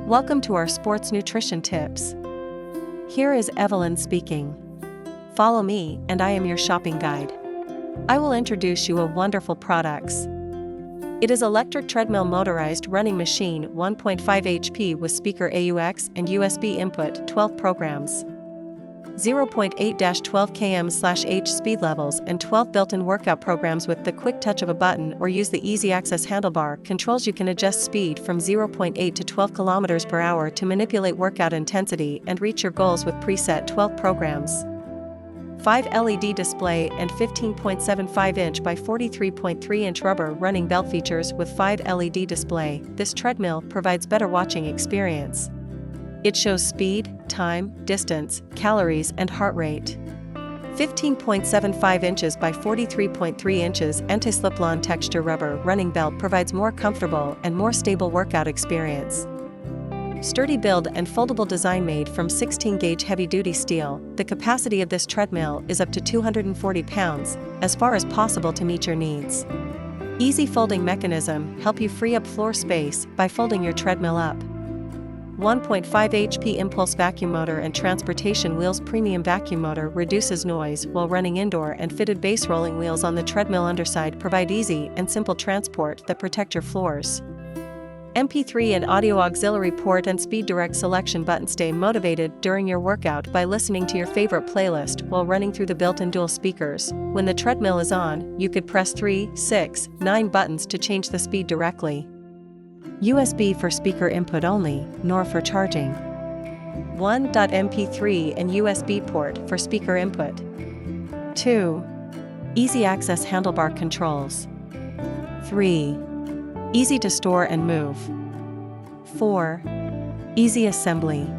Welcome to our sports nutrition tips. Here is Evelyn speaking. Follow me, and I am your shopping guide. I will introduce you a wonderful products. It is electric treadmill motorized running machine 1.5 HP with speaker AUX and USB input 12 programs. 0.8-12 km/h speed levels and 12 built-in workout programs with the quick touch of a button or use the easy access handlebar controls. You can adjust speed from 0.8 to 12 km per hour to manipulate workout intensity and reach your goals with preset 12 programs. 5 LED display and 15.75-inch by 43.3-inch rubber running belt features with 5 LED display. This treadmill provides better watching experience. It shows speed, time, distance, calories and heart rate. 15.75 inches by 43.3 inches anti-slip-on texture rubber running belt provides more comfortable and more stable workout experience. Sturdy build and foldable design made from 16-gauge heavy-duty steel. The capacity of this treadmill is up to 240 pounds, as far as possible to meet your needs. Easy folding mechanism help you free up floor space by folding your treadmill up. 1.5 HP impulse vacuum motor and transportation wheels. Premium vacuum motor reduces noise while running indoor, and fitted base rolling wheels on the treadmill underside provide easy and simple transport that protect your floors. MP3 and audio auxiliary port and speed direct selection button. Stay motivated during your workout by listening to your favorite playlist while running through the built-in dual speakers. When the treadmill is on, you could press 3, 6, 9 buttons to change the speed directly. USB for speaker input only, nor for charging. 1.MP3 and USB port for speaker input. 2. Easy access handlebar controls. 3. Easy to store and move. 4. Easy assembly.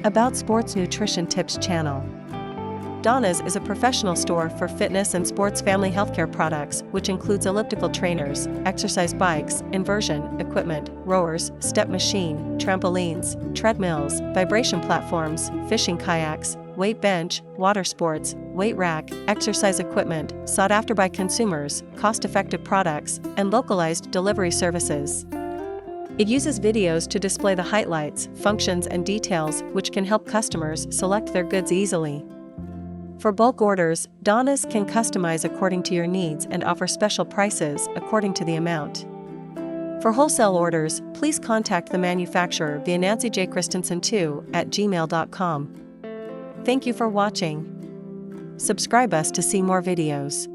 About Sports Nutrition Tips channel. Donna's is a professional store for fitness and sports family healthcare products, which includes elliptical trainers, exercise bikes, inversion equipment, rowers, step machine, trampolines, treadmills, vibration platforms, fishing kayaks, weight bench, water sports, weight rack, exercise equipment, sought after by consumers, cost-effective products, and localized delivery services. It uses videos to display the highlights, functions, and details, which can help customers select their goods easily. For bulk orders, Donna's can customize according to your needs and offer special prices according to the amount. For wholesale orders, please contact the manufacturer via nancyjchristensen2@gmail.com. Thank you for watching. Subscribe us to see more videos.